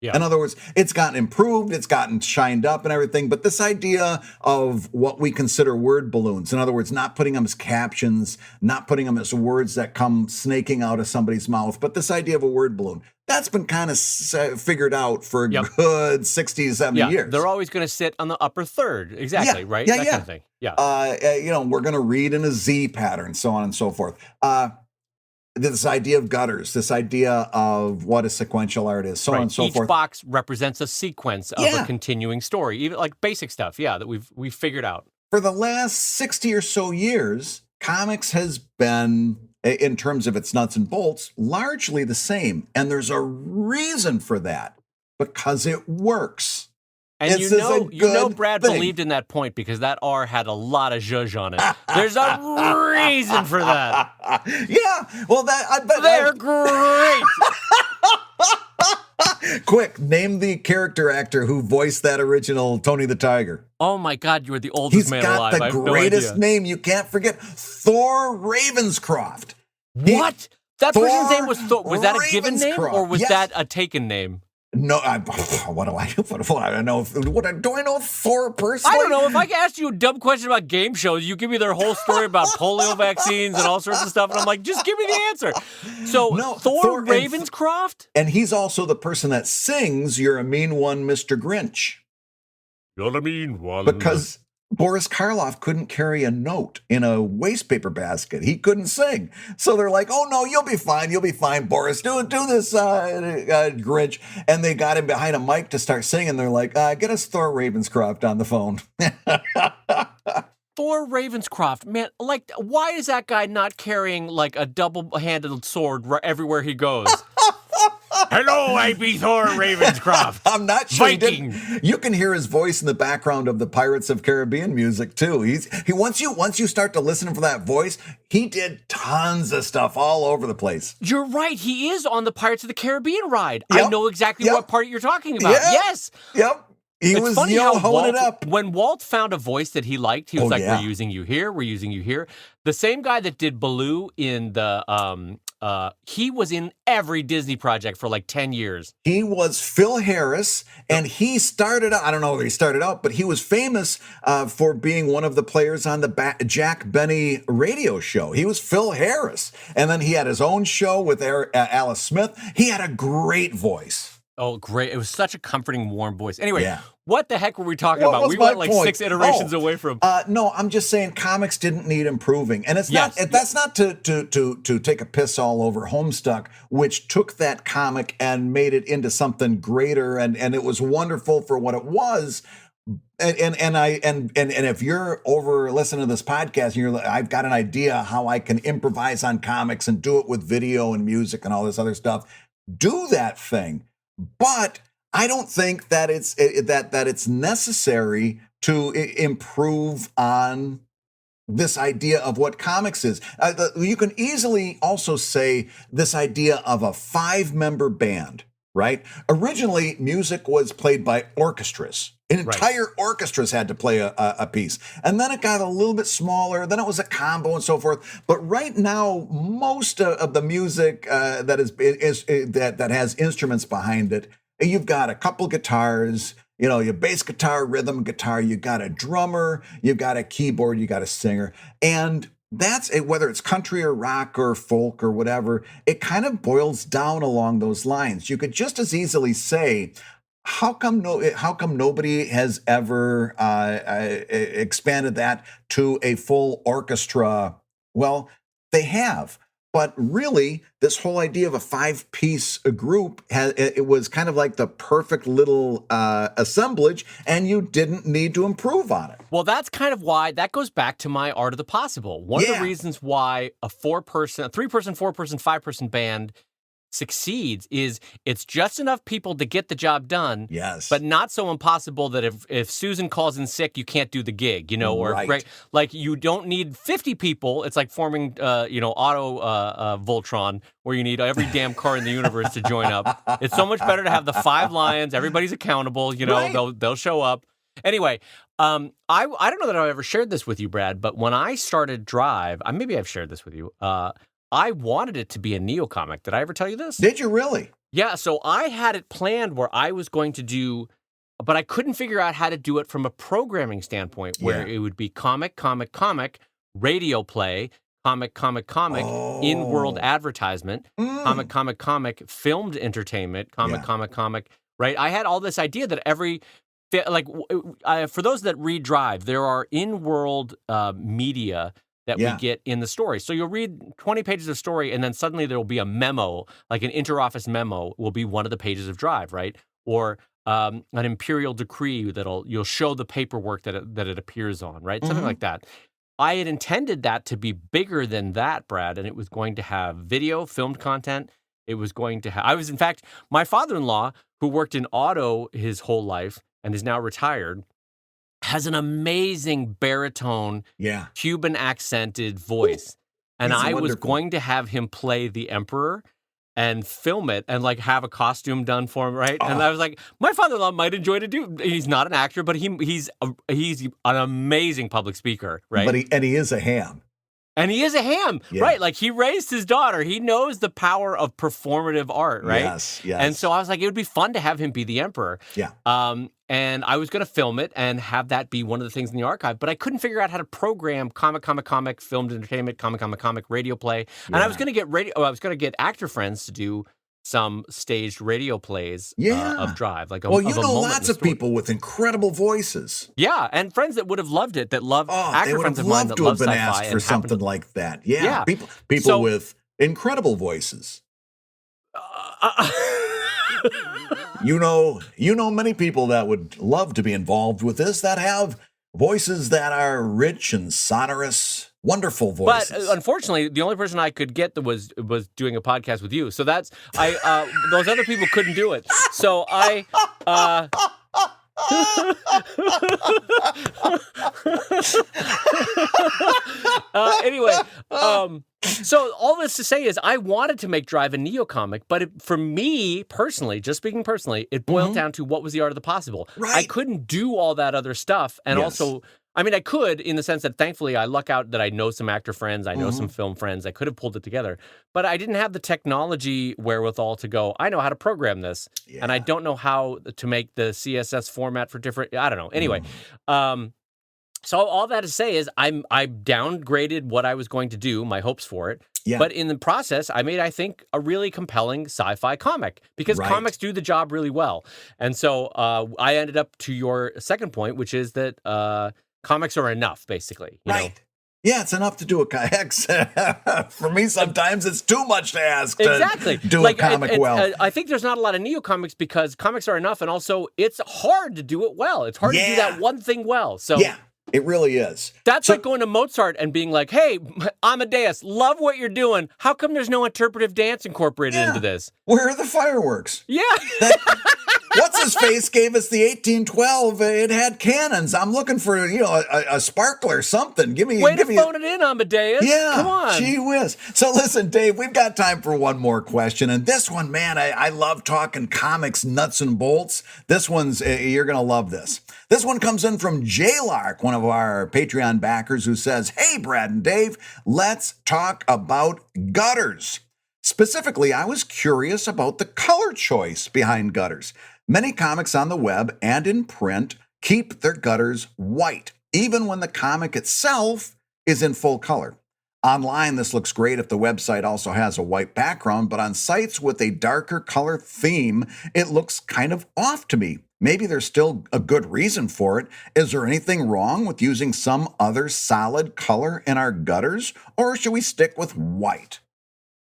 Yeah. In other words, it's gotten improved, it's gotten shined up and everything, but this idea of what we consider word balloons, in other words, not putting them as captions, not putting them as words that come snaking out of somebody's mouth, but this idea of a word balloon, that's been kind of figured out for a good 60 to 70 years. They're always going to sit on the upper third. Exactly, right? That kind of thing. Yeah. We're going to read in a Z pattern, so on and so forth. This idea of gutters, this idea of what a sequential art is, so on and so forth. Each box represents a sequence of a continuing story, even like basic stuff, that we've figured out. For the last 60 or so years, comics has been, in terms of its nuts and bolts, largely the same. And there's a reason for that, because it works. And Brad believed in that point because that R had a lot of zhuzh on it. There's a reason for that. Yeah, well, I bet they're great. Quick, name the character actor who voiced that original Tony the Tiger. Oh my God, you're the oldest man alive. He's got the greatest name you can't forget. Thor Ravenscroft. What? That person's name was Thor. Was that a given name or was that a taken name? No, what do I know? Do I know Thor personally? I don't know. If I asked you a dumb question about game shows, you give me their whole story about polio vaccines and all sorts of stuff, and I'm like, just give me the answer. So, Thor Ravenscroft? And he's also the person that sings You're a Mean One, Mr. Grinch. You're a mean one. Because Boris Karloff couldn't carry a note in a wastepaper basket. He couldn't sing. So they're like, oh, no, you'll be fine, Boris. Do this, Grinch. And they got him behind a mic to start singing. They're like, get us Thor Ravenscroft on the phone. Thor Ravenscroft, man, like, why is that guy not carrying, like, a double-handed sword everywhere he goes? Hello, I be Thor Ravenscroft. I'm not sure Viking. You can hear his voice in the background of the Pirates of Caribbean music too. Once you start to listen for that voice, he did tons of stuff all over the place. You're right. He is on the Pirates of the Caribbean ride. Yep. I know exactly what part you're talking about. Yeah. Yes. Yep. It's funny how honing it up. When Walt found a voice that he liked, he was we're using you here, we're using you here. The same guy that did Baloo in the he was in every Disney project for like 10 years. He was Phil Harris, and he started out, I don't know where he started out, but he was famous for being one of the players on the Jack Benny radio show. He was Phil Harris. And then he had his own show with Alice Smith. He had a great voice. Oh, great. It was such a comforting, warm voice. Anyway, what the heck were we talking about? We went like point? 6 iterations away from... No, I'm just saying comics didn't need improving. And it's that's not to take a piss all over Homestuck, which took that comic and made it into something greater. And it was wonderful for what it was. And if you're over listening to this podcast and you're like, I've got an idea how I can improvise on comics and do it with video and music and all this other stuff, do that thing. But I don't think that it's necessary to improve on this idea of what comics is. You can easily also say this idea of a 5-member band right? Originally, music was played by orchestras. Entire orchestras had to play a piece. And then it got a little bit smaller. Then it was a combo and so forth. But right now, most of the music that has instruments behind it, you've got a couple guitars, your bass guitar, rhythm guitar, you got a drummer, you've got a keyboard, you got a singer. And that's it, whether it's country or rock or folk or whatever, it kind of boils down along those lines. You could just as easily say, how come nobody has ever expanded that to a full orchestra? Well, they have. But really, this whole idea of a 5-piece group, it was kind of like the perfect little assemblage, and you didn't need to improve on it. Well, that's kind of why that goes back to my art of the possible. One of the reasons why a 3-person, 4-person, 5-person band succeeds is it's just enough people to get the job done. Yes. But not so impossible that if Susan calls in sick, you can't do the gig, or like you don't need 50 people. It's like forming, auto Voltron, where you need every damn car in the universe to join up. It's so much better to have the 5 lions. Everybody's accountable. They'll show up. Anyway, I don't know that I've ever shared this with you, Brad, but when I started Drive, maybe I've shared this with you. I wanted it to be a neocomic. Did I ever tell you this? Did you really? Yeah, so I had it planned where I was going to do, but I couldn't figure out how to do it from a programming standpoint, where it would be comic, radio play, comic, in-world advertisement, comic, filmed entertainment, comic, right? I had all this idea that for those that read Drive, there are in-world media that we get in the story. So you'll read 20 pages of story, and then suddenly there will be a memo, like an interoffice memo will be one of the pages of Drive, right? Or an imperial decree you'll show the paperwork that it appears on, right? Something like that. I had intended that to be bigger than that, Brad, and it was going to have video, filmed content. It was going to have... in fact, my father-in-law, who worked in auto his whole life and is now retired, has an amazing baritone, Cuban accented voice. And I was going to have him play the Emperor and film it and have a costume done for him, right? And I was like, my father-in-law might enjoy to do. He's not an actor, but he's an amazing public speaker, right? But he is a ham. And he is a ham, right? Like, he raised his daughter. He knows the power of performative art, right? Yes. And so I was like, it would be fun to have him be the Emperor. Yeah. And I was going to film it and have that be one of the things in the archive, but I couldn't figure out how to program comic, filmed entertainment, comic, radio play. And I was going to get actor friends to do some staged radio plays of Drive. Lots of people with incredible voices. Yeah, and friends that would have loved it, that love actor friends of mine that love been sci-fi asked for something like that. Yeah. People So, with incredible voices. You know many people that would love to be involved with this, that have voices that are rich and sonorous, wonderful voices. But unfortunately, the only person I could get that was doing a podcast with you. So those other people couldn't do it. So anyway, so all this to say is I wanted to make Drive a neocomic, but for me personally, just speaking personally, it boiled down to what was the art of the possible. Right. I couldn't do all that other stuff. And also, I could, in the sense that thankfully I luck out that I know some actor friends, I know some film friends. I could have pulled it together, but I didn't have the technology wherewithal to go, I know how to program this, and I don't know how to make the CSS format for different, I don't know. Anyway, so all that to say is I downgraded what I was going to do, my hopes for it. Yeah. But in the process, I made, I think, a really compelling sci-fi comic, because comics do the job really well. And so I ended up to your second point, which is that comics are enough, basically. You know? Yeah, it's enough to do a kayak. For me, sometimes it's too much to ask to do a comic well. I think there's not a lot of neocomics because comics are enough, and also it's hard to do it well. It's hard to do that one thing well. So it really is. That's like going to Mozart and being like, hey, Amadeus, love what you're doing. How come there's no interpretive dance incorporated into this? Where are the fireworks? Yeah. What's his face gave us the 1812. It had cannons. I'm looking for a sparkler, something. Give me phone it in, Amadeus. Yeah, Come on. Gee whiz. So listen, Dave, we've got time for one more question, and this one, man, I love talking comics nuts and bolts. This one's you're gonna love this. This one comes in from J Lark, one of our Patreon backers, who says, "Hey, Brad and Dave, let's talk about gutters. Specifically, I was curious about the color choice behind gutters. Many comics on the web and in print keep their gutters white, even when the comic itself is in full color. Online, this looks great if the website also has a white background, but on sites with a darker color theme, it looks kind of off to me. Maybe there's still a good reason for it. Is there anything wrong with using some other solid color in our gutters, or should we stick with white?"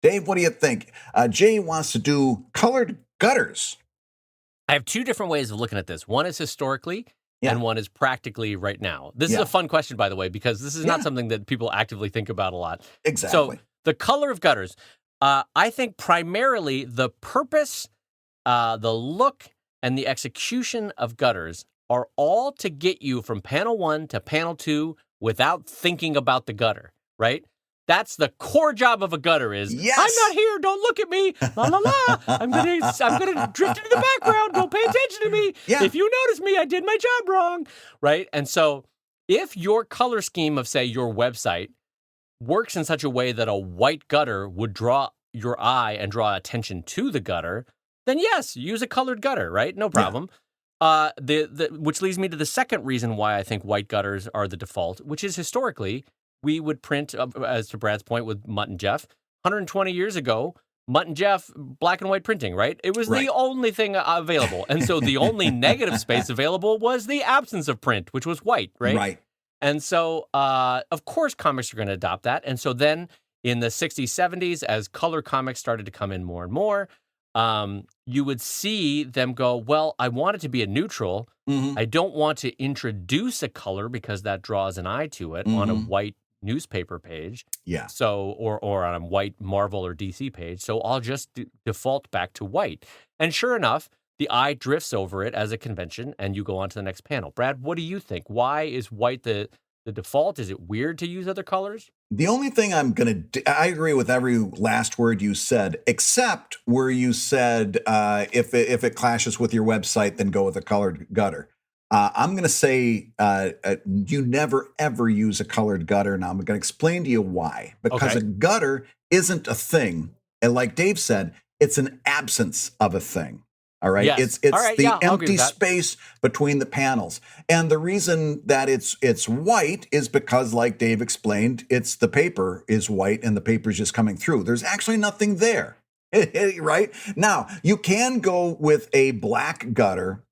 Dave, what do you think? Jay wants to do colored gutters. I have two different ways of looking at this. One is historically, and one is practically right now. This is a fun question, by the way, because this is not something that people actively think about a lot. Exactly. So the color of gutters, I think primarily the purpose, the look, and the execution of gutters are all to get you from panel 1 to panel 2 without thinking about the gutter, right? That's the core job of a gutter is, yes. I'm not here, don't look at me, la la la, I'm gonna drift into the background, don't pay attention to me. Yeah. If you notice me, I did my job wrong, right? And so if your color scheme of, say, your website works in such a way that a white gutter would draw your eye and draw attention to the gutter, then yes, use a colored gutter, right? No problem. Which leads me to the second reason why I think white gutters are the default, which is historically, we would print, as to Brad's point with Mutt and Jeff, 120 years ago, Mutt and Jeff, black and white printing, right? It was the only thing available. And so the only negative space available was the absence of print, which was white, right? Right. And so, of course, comics are going to adopt that. And so then in the 60s, 70s, as color comics started to come in more and more, you would see them go, well, I want it to be a neutral. Mm-hmm. I don't want to introduce a color because that draws an eye to it on a white newspaper page. Yeah. So, or on a white Marvel or DC page. So I'll just default back to white. And sure enough, the eye drifts over it as a convention and you go on to the next panel. Brad, what do you think? Why is white the default? Is it weird to use other colors? The only thing I agree with every last word you said, except where you said, if it clashes with your website, then go with a colored gutter. I'm going to say you never, ever use a colored gutter. Now, I'm going to explain to you why. Because a gutter isn't a thing. And like Dave said, it's an absence of a thing. All right. Yes. The empty space between the panels. And the reason that it's white is because, like Dave explained, it's the paper is white and the paper is just coming through. There's actually nothing there. Right? Now, you can go with a black gutter,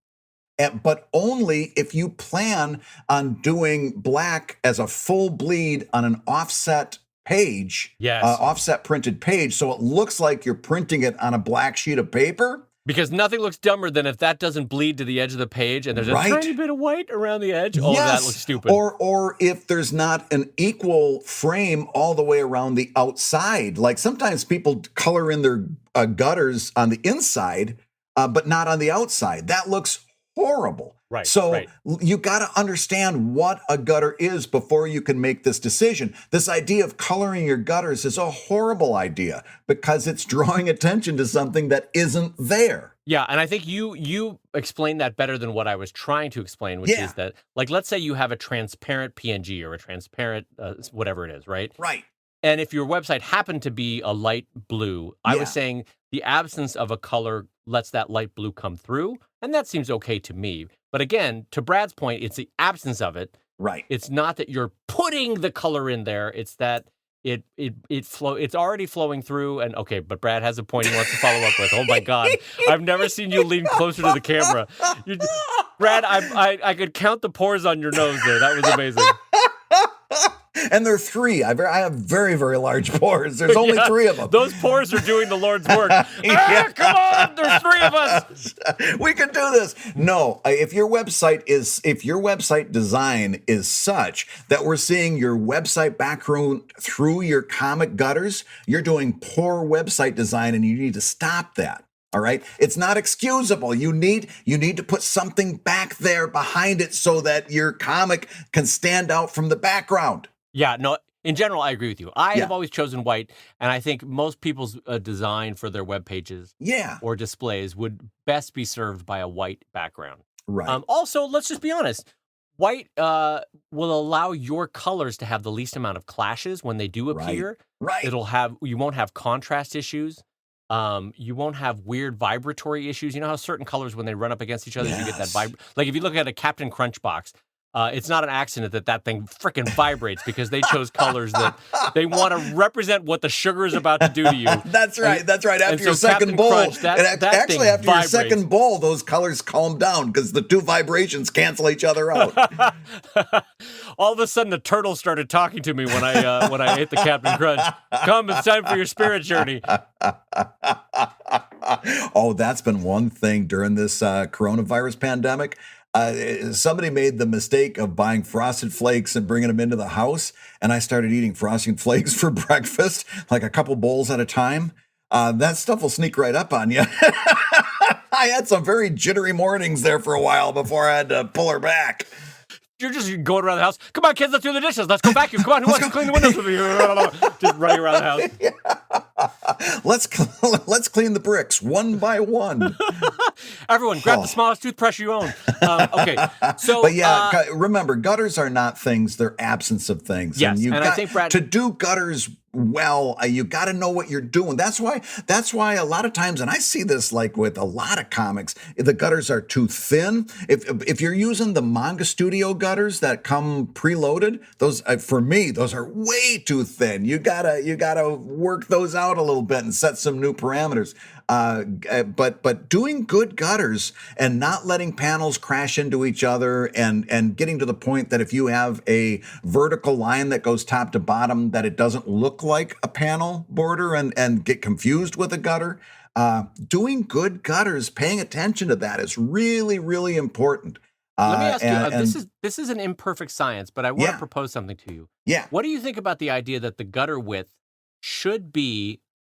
but only if you plan on doing black as a full bleed on an offset page, offset printed page, so it looks like you're printing it on a black sheet of paper. Because nothing looks dumber than if that doesn't bleed to the edge of the page and there's a tiny bit of white around the edge. Oh, that looks stupid. Or if there's not an equal frame all the way around the outside. Like sometimes people color in their gutters on the inside, but not on the outside. That looks horrible. Right. So you got to understand what a gutter is before you can make this decision. This idea of coloring your gutters is a horrible idea because it's drawing attention to something that isn't there. Yeah, and I think you explained that better than what I was trying to explain, which is that, like, let's say you have a transparent PNG or a transparent whatever it is, right? Right. And if your website happened to be a light blue, I was saying the absence of a color lets that light blue come through, and that seems okay to me. But again, to Brad's point, it's the absence of it. Right. It's not that you're putting the color in there. It's that it's already flowing through. And okay, but Brad has a point he wants to follow up with. Oh my God, I've never seen you lean closer to the camera. Brad, I could count the pores on your nose there. That was amazing. And there are 3. I have very, very large pores. There's only 3 of them. Those pores are doing the Lord's work. Come on, there's 3 of us. We can do this. No, if your website design is such that we're seeing your website background through your comic gutters, you're doing poor website design and you need to stop that. All right. It's not excusable. You need to put something back there behind it so that your comic can stand out from the background. Yeah, no, in general, I agree with you. I Yeah. have always chosen white, and I think most people's design for their web pages or displays would best be served by a white background. Right. Also, let's just be honest. White will allow your colors to have the least amount of clashes when they do appear. Right. You won't have contrast issues. You won't have weird vibratory issues. You know how certain colors, when they run up against each other, you get that like if you look at a Captain Crunch box, it's not an accident that thing freaking vibrates because they chose colors that they want to represent what the sugar is about to do to you. That's right. After your second bowl, after your second bowl, those colors calm down because the two vibrations cancel each other out. All of a sudden, the turtle started talking to me when I ate the Captain Crunch. Come, it's time for your spirit journey. Oh, that's been one thing during this coronavirus pandemic. Somebody made the mistake of buying Frosted Flakes and bringing them into the house, and I started eating Frosted Flakes for breakfast, like a couple bowls at a time. That stuff will sneak right up on you. I had some very jittery mornings there for a while before I had to pull her back. You're just going around the house. Come on, kids, let's do the dishes. Let's go vacuum. Come on, who wants to clean the windows with me? Just running around the house. Yeah. Let's clean the bricks one by one. Everyone, grab the smallest toothbrush you own. Okay, so but remember, gutters are not things; they're absence of things. Yes, and I think Brad, to do gutters well, you got to know what you're doing. That's why a lot of times, and I see this like with a lot of comics, the gutters are too thin. If you're using the Manga Studio gutters that come preloaded, those for me, those are way too thin. You gotta work those out a little bit and set some new parameters. But doing good gutters and not letting panels crash into each other and getting to the point that if you have a vertical line that goes top to bottom, that it doesn't look like a panel border and get confused with a gutter. Doing good gutters, paying attention to that is really, really important. Let me ask you, this is an imperfect science, but I want to propose something to you. Yeah. What do you think about the idea that the gutter width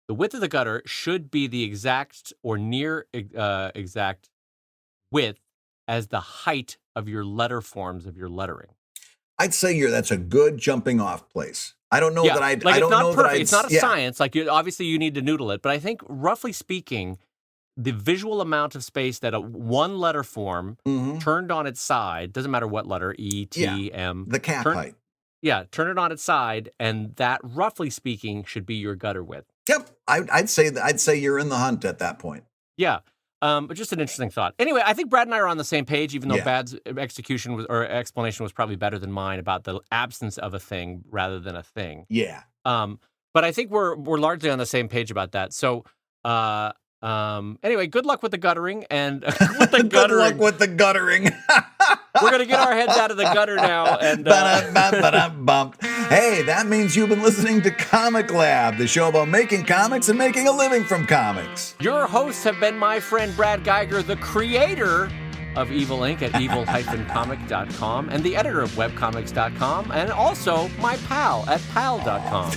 the width of the gutter should be the exact or near exact width as the height of your letter forms of your lettering? I'd say that's a good jumping off place. I don't know that I'd. Like, I don't it's not know perfect. that I'd, it's not a science. Like, obviously, you need to noodle it. But I think, roughly speaking, the visual amount of space that one letter form turned on its side, doesn't matter what letter, E, T, M. The cap height. Yeah, turn it on its side, and that, roughly speaking, should be your gutter width. Yep, I'd say you're in the hunt at that point. Yeah, but just an interesting thought. Anyway, I think Brad and I are on the same page, even though Bad's execution or explanation was probably better than mine about the absence of a thing rather than a thing. Yeah. But I think we're largely on the same page about that. So, anyway, good luck with the guttering and with the guttering. Good luck with the guttering. We're going to get our heads out of the gutter now. And Hey, that means you've been listening to ComicLab, the show about making comics and making a living from comics. Your hosts have been my friend Brad Geiger, the creator of Evil Inc. at evil-comic.com and the editor of webcomics.com, and also my pal at pal.com.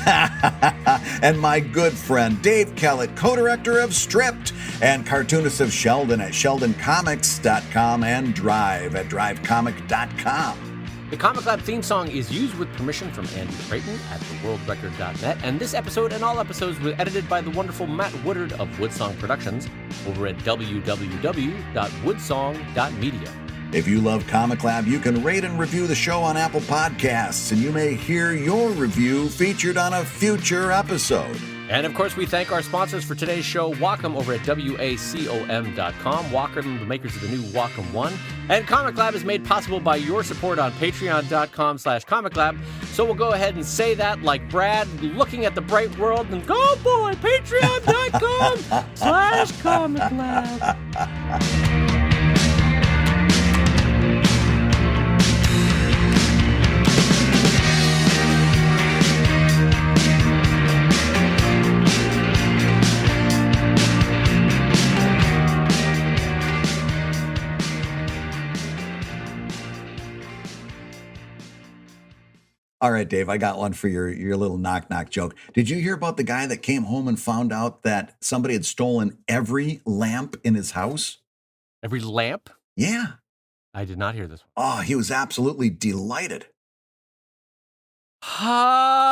And my good friend Dave Kellett, co-director of Stripped and cartoonist of Sheldon at sheldoncomics.com and Drive at drivecomic.com. The ComicLab theme song is used with permission from Andy Creighton at theworldrecord.net, and this episode and all episodes were edited by the wonderful Matt Woodard of Woodsong Productions over at www.woodsong.media. If you love ComicLab, you can rate and review the show on Apple Podcasts, and you may hear your review featured on a future episode. And, of course, we thank our sponsors for today's show, Wacom over at wacom.com, Wacom, the makers of the new Wacom One. And ComicLab is made possible by your support on patreon.com/ComicLab. So we'll go ahead and say that like Brad, looking at the bright world, and go, boy, patreon.com/ComicLab. All right, Dave, I got one for your little knock knock joke. Did you hear about the guy that came home and found out that somebody had stolen every lamp in his house? Every lamp? Yeah. I did not hear this one. Oh, he was absolutely delighted. Ha!